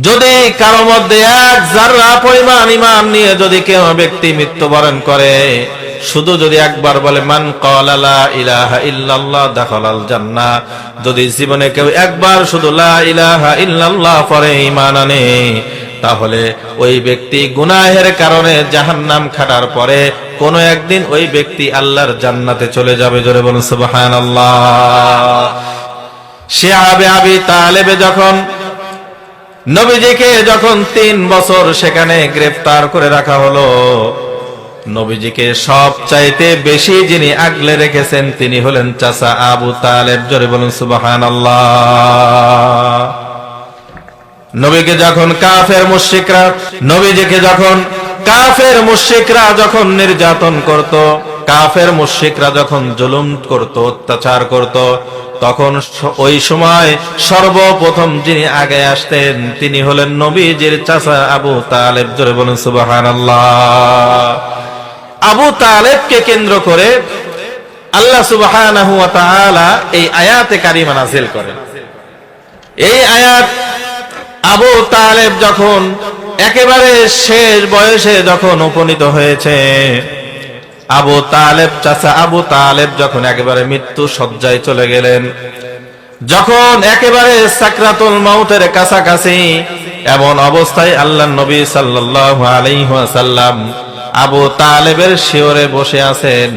যদি কারো মধ্যে এক যাররা পরিমাণ ঈমান নিয়ে যদি কেউ ব্যক্তি মৃত্যুবরণ করে, শুধু যদি একবার বলে মান ক্বালা লা ইলাহা ইল্লাল্লাহ দাখালাল জান্নাহ, যদি জীবনে কেউ একবার শুধু লা ইলাহা ইল্লাল্লাহ পড়ে ঈমান আনে, তাহলে ওই ব্যক্তি গুনাহের কারণে জাহান্নাম খাটার পরে কোন একদিন ওই ব্যক্তি আল্লাহর জান্নাতে চলে যাবে। জোরে বলুন সুবহানাল্লাহ। সে আবি তালেবে যখন নবীজিকে যখন 3 বছর সেখানে গ্রেফতার করে রাখা হলো, নবীজিকে সবচাইতে বেশি যিনি আগলে রেখেছেন তিনি হলেন চাচা আবু তালেব। জোরে বলুন সুবহানাল্লাহ। নবীকে যখন কাফের মুশরিকরা, নবীজিকে যখন কাফের মুশরিকরা যখন নির্যাতন করত, কাফের মুশরিকরা যখন জুলুম করত, অত্যাচার করত, তখন ওই সময় সর্বপ্রথম যিনি আগে আসতেন তিনি হলেন নবীজির চাচা আবু তালেব। জোরে বলুন সুবহানাল্লাহ। আবু তালেবকে কেন্দ্র করে আল্লাহ সুবহানাহু ওয়া তাআলা এই আয়াতে কারিমা নাযিল করেন। এই আয়াত আবু তালেব যখন একেবারে শেষ বয়সে যখন উপনীত হয়েছে, আবু তালেব চাচা আবু তালেব যখন একেবারে মৃত্যু শয্যায় চলে গেলেন, যখন একেবারে সাকরাতুল মাউতের কাছাকাছি, এমন অবস্থায় আল্লাহর নবী সাল্লাল্লাহু আলাইহি ওয়াসাল্লাম আবু তালেবের শিয়রে বসে আছেন,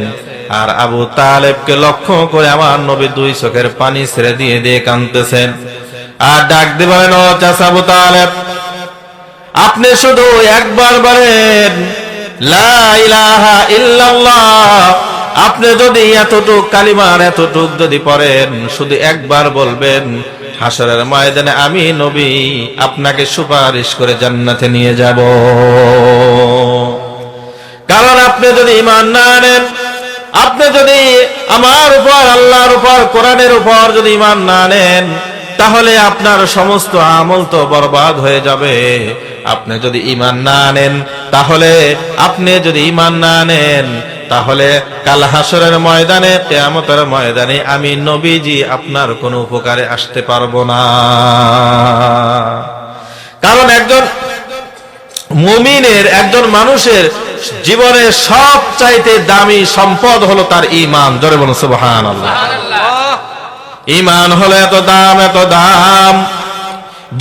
আর আবু তালেবকে লক্ষ্য করে আমার নবী 2 চোখের পানি ছেড়ে দিয়ে দিয়ে কাঁদতেছেন, আর ডাক দিয়ে বলেন, ও চাচা আবু তালেব, আপনি শুধু একবার বলেন লা ইলাহা ইল্লাল্লাহ। আপনি যদি এতটুক কালিমার এতটুক যদি পড়েন, শুধু একবার বলবেন, হাসরের ময়দানে আমি নবী আপনাকে সুপারিশ করে জান্নাতে নিয়ে যাব। কারণ আপনি যদি ঈমান না আনেন, আপনি যদি আমার উপর, আল্লাহর উপর, কোরআনের উপর যদি ঈমান না আনেন, তাহলে আপনার সমস্ত আমল তো বরবাদ হয়ে যাবে। আপনি যদি ঈমান না আনেন, তাহলে তাহলে কাল হাসরের ময়দানে, কিয়ামতের ময়দানে আমি নবীজি আপনার কোনো উপকারে আসতে পারবো না। কারণ একজন মুমিনের, একজন মানুষের জীবনের সবচাইতে দামি সম্পদ হলো তার ঈমান। জোরে বলুন সুবহানাল্লাহ। ঈমান হলো এত দাম, এত দাম।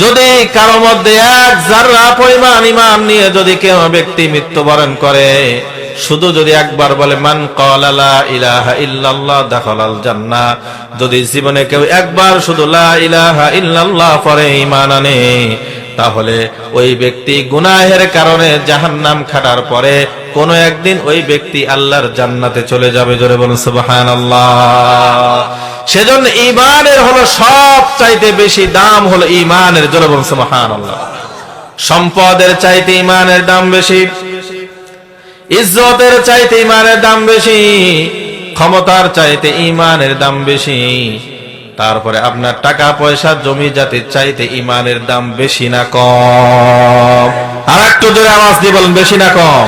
যদি কারো মধ্যে এক যাররা পরিমাণ ঈমান নিয়ে যদি কেউ ব্যক্তি মৃত্যুবরণ করে, শুধু যদি একবার বলে মান ক্বালা লা ইলাহা ইল্লাল্লাহ দাখালাল জান্নাহ, যদি জীবনে কেউ একবার শুধু লা ইলাহা ইল্লাল্লাহ পড়ে ঈমান আনে, তাহলে ওই ব্যক্তি গুনাহের কারণে জাহান্নাম খাটার পরে কোন একদিন ওই ব্যক্তি আল্লাহর জান্নাতে চলে যাবে। জোরে বলুন সুবহানাল্লাহ। সেজন্য ঈমানের হলো সবচাইতে বেশি দাম হলো ঈমানের। জোরে বলুন সুবহানাল্লাহ। সম্পদের চাইতে ঈমানের দাম বেশি, ইজ্জতের চাইতে ঈমানের দাম বেশি, ক্ষমতার চাইতে ঈমানের দাম বেশি, তারপরে আপনার টাকা পয়সা জমি জাতির চাইতে ঈমানের দাম বেশি না কম? আর একটু জোরে আওয়াজ দিয়ে বলেন, বেশি না কম?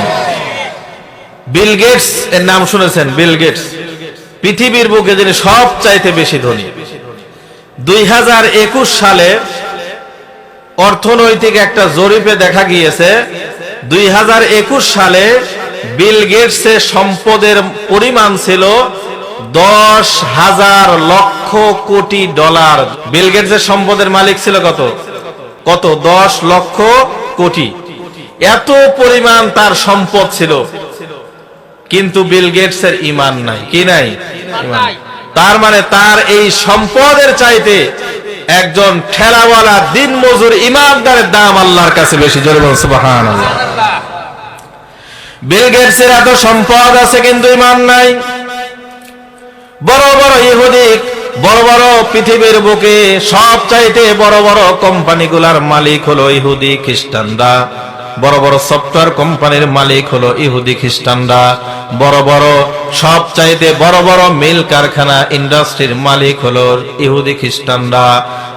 বিল গেটস এর নাম শুনেছেন? বিল গেটস পৃথিবীর বুকে যিনি সবচাইতে বেশি ধনী। 2021 সালে অর্থনৈতিক একটা জরিপে দেখা গিয়েছে 2021 সালে বিল গেটসের সম্পদের পরিমাণ ছিল 10,000 লক্ষ কোটি ডলার। বিল গেটসের সম্পদের মালিক ছিল কত? 10 লক্ষ কোটি। এত পরিমাণ তার সম্পদ ছিল, কিন্তু বিল গেটসের ঈমান নাই। কি নাই? ঈমান। তার মানে তার এই সম্পদের চাইতে একজন ঠেলাওয়ালা দিনমজুর ইমানদারের দাম আল্লাহর কাছে বেশি। জোরে বলুন সুবহানাল্লাহ। বিল গেটসের এত সম্পদ আছে কিন্তু ঈমান নাই। বড় বড় ইহুদি, বড় বড় পৃথিবীর বুকে সবচাইতে বড় বড় কোম্পানিগুলোর মালিক হলো ইহুদি খ্রিস্টানরা। বড় বড় সফটওয়্যার কোম্পানির মালিক হলো ইহুদি খ্রিস্টানরা। বড় বড় সবচাইতে বড় বড় মিল কারখানা ইন্ডাস্ট্রির মালিক হলো ইহুদি খ্রিস্টানরা।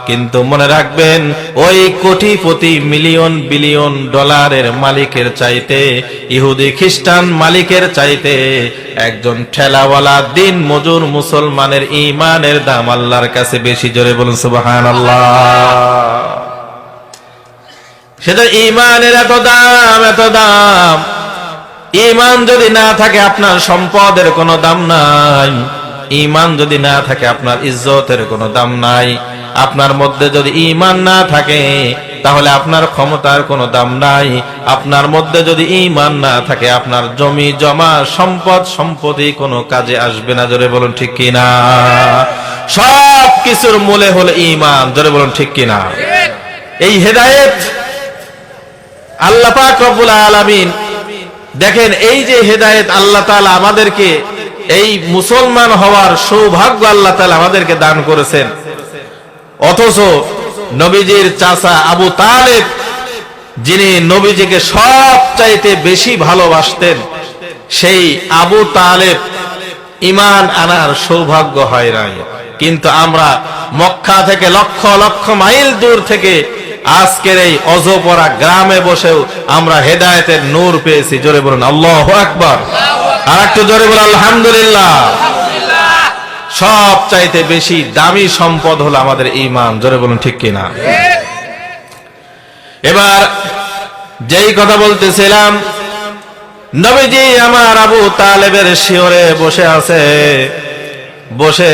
কিন্তু মনে রাখবেন, ওই কোটিপতি মিলিয়ন বিলিয়ন ডলারের মালিকের চাইতে, ইহুদি খ্রিস্টান মালিকের চাইতে একজন ঠেলাওয়ালা দিন মজুর মুসলমানের ঈমানের দাম আল্লাহর কাছে বেশি। জোরে বলুন সুবহানাল্লাহ। সেটা ঈমানের এত দাম, এত দাম। ঈমান যদি না থাকে আপনার সম্পদের কোনো দাম নাই, ঈমান যদি না থাকে আপনার ইজ্জতের কোনো দাম নাই। আপনার মধ্যে যদি ঈমান না থাকে তাহলে আপনার ক্ষমতার কোনো দাম নাই। আপনার মধ্যে যদি ঈমান না থাকে আপনার জমি জমা সম্পদ সম্পত্তি কোনো কাজে আসবে না। জোরে বলুন ঠিক কিনা? সব কিছুর মূলে হলো ঈমান। জোরে বলুন ঠিক কিনা? এই হেদায়েত আল্লাহ পাক রব্বুল আলামিন, দেখেন এই যে হেদায়েত আল্লাহ তাআলা আমাদেরকে, এই মুসলমান হওয়ার সৌভাগ্য আল্লাহ তাআলা আমাদেরকে দান করেছেন। অথচ নবীজির চাচা আবু তালেব, যিনি নবীজিকে সবচাইতে বেশি ভালোবাসতেন, সেই আবু তালেব ঈমান আনার সৌভাগ্য হয় নাই। কিন্তু আমরা মক্কা থেকে লক্ষ লক্ষ মাইল দূর থেকে আজকের এই অজপরা গ্রামে বসেও আমরা হেদায়েতের নূর পেয়েছি। জোরে বলুন আল্লাহু আকবার। আর একটু জোরে বলুন আলহামদুলিল্লাহ। সব চাইতে বেশি দামি সম্পদ হলো আমাদের ঈমান। জোরে বলুন ঠিক কিনা? এবার যেই কথা বলতেছিলাম, নবীজি আমার আবু তালেবের শিয়রে বসে আছে, বসে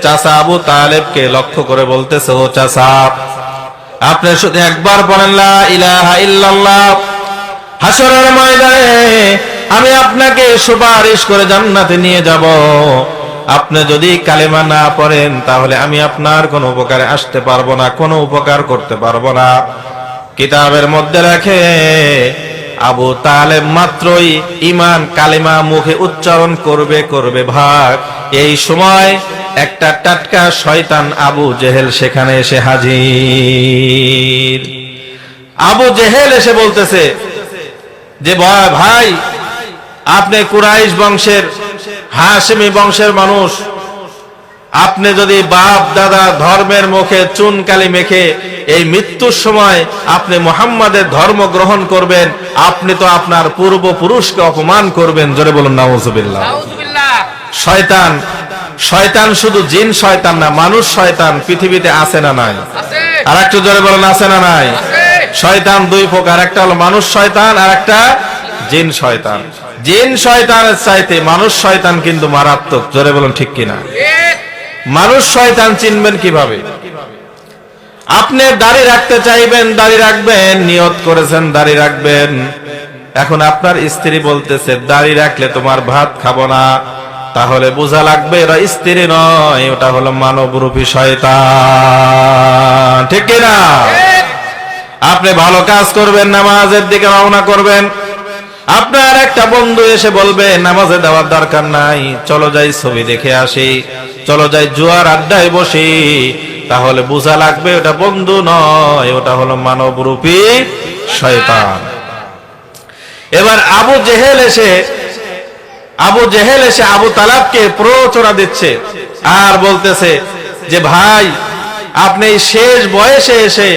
চাচা আবু তালেবকে লক্ষ্য করে বলতেছে, ও চাচা, আপনি শুধু একবার বলেন লা ইলাহা ইল্লাল্লাহ, হাসরের ময়দানে আমি আপনাকে সুপারিশ করে জান্নাতে নিয়ে যাব। আপনি যদি কালেমা না পড়েন তাহলে আমি আপনার কোনো উপকারে আসতে পারবো না, কোনো উপকার করতে পারবো না। কিতাবের মধ্যে রাখে আবু তালেব মাত্রই ঈমান কালেমা মুখে উচ্চারণ করবে ভাগ, এই সময় একটা টাটকা শয়তান আবু জেহেল সেখানে এসে হাজির। আবু জেহেল এসে বলতেছে যে ভাই, আপনি কুরাইশ বংশের, হাশেমি বংশের মানুষ, আপনি যদি বাপ দাদা ধর্মের মুখে চুনকালি মেখে এই মৃত্যুর সময় আপনি মুহাম্মাদের ধর্ম গ্রহণ করবেন, আপনি তো আপনার পূর্বপুরুষকে অপমান করবেন। জোরে বলুন নাউজুবিল্লাহ। শয়তান, শয়তান শুধু জিন শয়তান না, মানুষ শয়তান পৃথিবীতে আছে না নাই? আর একটু জোরে বলুন আছে না নাই? শয়তান দুই প্রকার, একটা হলো মানুষ শয়তান আর একটা জিন শয়তান। জিন শয়তানের চাইতে মানুষ শয়তান কিন্তু মারাত্মক। জোরে বলুন ঠিক কিনা? মানুষ শয়তান চিনবেন কিভাবে? আপনি দাড়ি রাখতে চাইবেন, দাড়ি রাখবেন, নিয়ত করেছেন দাড়ি রাখবেন। এখন আপনার স্ত্রী বলতেছে দাড়ি রাখলে তোমার ভাত খাবো না, তাহলে বোঝা লাগবে এটা স্ত্রী নয়, ওটা হলো মানবরূপী শয়তান। ঠিক কিনা? আপনি ভালো কাজ করবেন, নামাজের দিকে রওনা করবেন, আপনার একটা বন্ধু এসে বলবে নামাজে দেওয়ার দরকার নাই, চলো যাই ছবি দেখে আসি, চলো যাই জুয়ার আড্ডায় বসি, তাহলে বোঝা লাগবে ওটা বন্ধু নয়, ওটা হলো মানবরূপী শয়তান। এবার আবু জেহেল এসে আবু তালেবকে প্ররোচনা দিচ্ছে আর বলতেছে যে ভাই, আপনি শেষ বয়সে এসে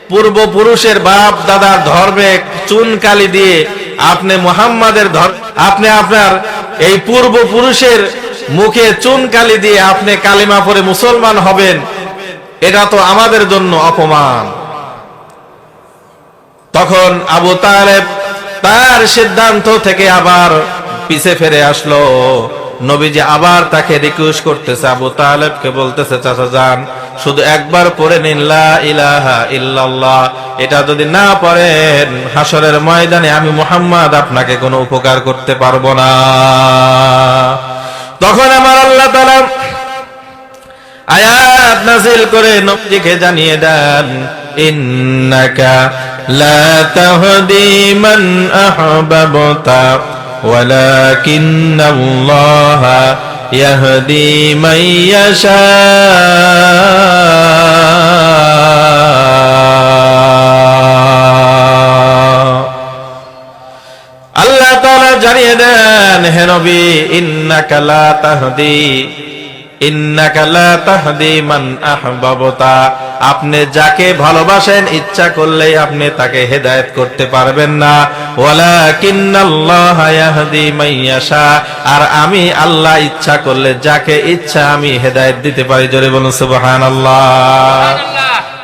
পূর্বপুরুষের বাপ দাদার ধর্মে চুনকালি দিয়ে আপনি মুহাম্মাদের আপনি আপনার এই পূর্বপুরুষের মুখে চুনকালি দিয়ে আপনি কালিমা পড়ে মুসলমান হবেন, এটা তো আমাদের জন্য অপমান। তখন আবু তালেব তার সিদ্ধান্ত থেকে আবার পিছে ফিরে আসলো। নবীজি আবার তাকে রিকোয়েস্ট করতেছে, আবু তালেবকে বলতেছে চাচা যান, শুধু একবার পড়ে নিন লা ইলাহা ইল্লাল্লাহ, এটা যদি না পড়েন হাসরের ময়দানে আমি মুহাম্মদ আপনাকে কোনো উপকার করতে পারবো না। তখন আমার আল্লাহ তাআলা আয়াত নাযিল করে নবীকে জানিয়ে দেন, ইন্নাকা লা তাহদি মান আহবাবতা ওয়ালাকিন্নাল্লাহা ইয়াহদি মান ইয়াশা। আল্লাহ তাআলা জানিয়ে দেন, হে নবী, ইন্নাকা লা তাহদি মান আহবাবতা, আপনি যাকে ভালোবাসেন ইচ্ছা করলেই আপনি তাকে হেদায়েত করতে পারবেন না। ওয়ালাকিন্নাল্লাহা ইয়াহদি মান ইয়াশা, আর আমি আল্লাহ ইচ্ছা করলে যাকে ইচ্ছা আমি হেদায়েত দিতে পারি। জোরে বলুন সুবহানাল্লাহ।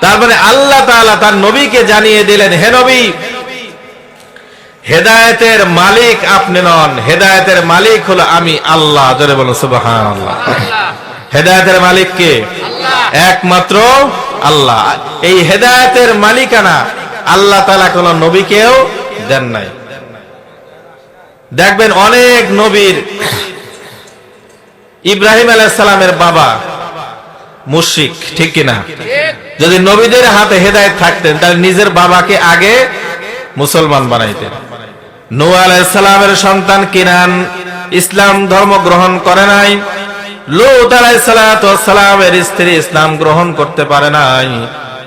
তারপরে আল্লাহ তাআলা তার নবীকে জানিয়ে দিলেন, হে নবী, হেদায়েতের মালিক আপনি নন, হেদায়েতের মালিক হলো আমি আল্লাহ। জোরে বলুন সুবহানাল্লাহ। হেদায়েতের মালিক কে? একমাত্র আল্লাহ। এই হেদায়েতের মালিকানা আল্লাহ তাআলা কোন নবীকেও দেন নাই। দেখবেন অনেক নবীর, ইব্রাহিম আলাইহিস সালামের বাবা মুশরিক, ঠিক কিনা? যদি নবীদের হাতে হেদায়েত থাকতেন তাহলে নিজের বাবাকে আগে মুসলমান বানাইতেন। নূহ আলাইহিস সালামের সন্তান কিনান ইসলাম ধর্ম গ্রহণ করে নাই, লূত আলাইহিস সালামের স্ত্রী ইসলাম গ্রহণ করতে পারে নাই।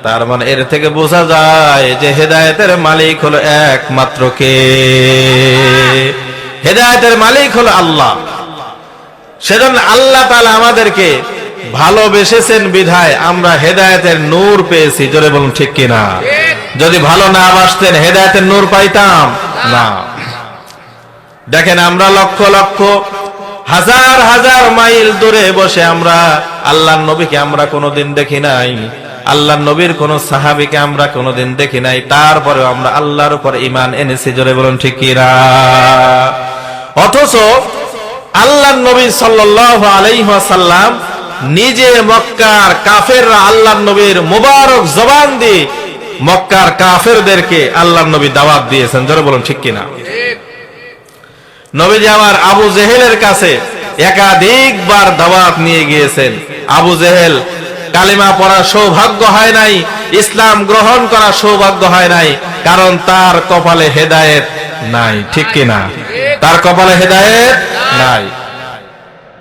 তার মানে এর থেকে বোঝা যায় যে হেদায়েতের মালিক হলো একমাত্র কে? হেদায়েতের মালিক হলো আল্লাহ। সেজন্য আল্লাহ তাআলা আমাদেরকে ভালোবেসেছেন বিধায় আমরা হেদায়েতের নূর পেয়েছি। জোরে বলুন ঠিক কিনা? যদি ভালো না বাসতেন হেদায়েতের নূর পাইতাম না। দেখেন আমরা লক্ষ লক্ষ হাজার হাজার মাইল দূরে বসে আমরা আল্লাহর নবীকে আমরা কোনোদিন দেখি নাই, আল্লাহর নবীর কোন সাহাবীকে আমরা কোনোদিন দেখি নাই, তারপরে আমরা আল্লাহর উপর ঈমান এনেছি। জোরে বলুন ঠিক কিনা? অথচ আল্লাহর নবী সাল্লাল্লাহু আলাইহি ওয়াসাল্লাম নিজে মক্কার কাফেররা আল্লাহর নবীর মুবারক জবান দিয়ে মক্কার কাফেরদেরকে আল্লাহর নবী দাওয়াত দিয়েছেন। জোরে বলুন ঠিক কিনা? নবীজি আমার আবু জেহেলের কাছে একাধিকবার দাওয়াত নিয়ে গিয়েছেন। আবু জেহেল কালিমা পড়ার সৌভাগ্য হয় নাই, ইসলাম গ্রহণ করার সৌভাগ্য হয় নাই, কারণ তার কপালে হেদায়েত নাই। ঠিক কিনা? তার কপালে হেদায়েত নাই।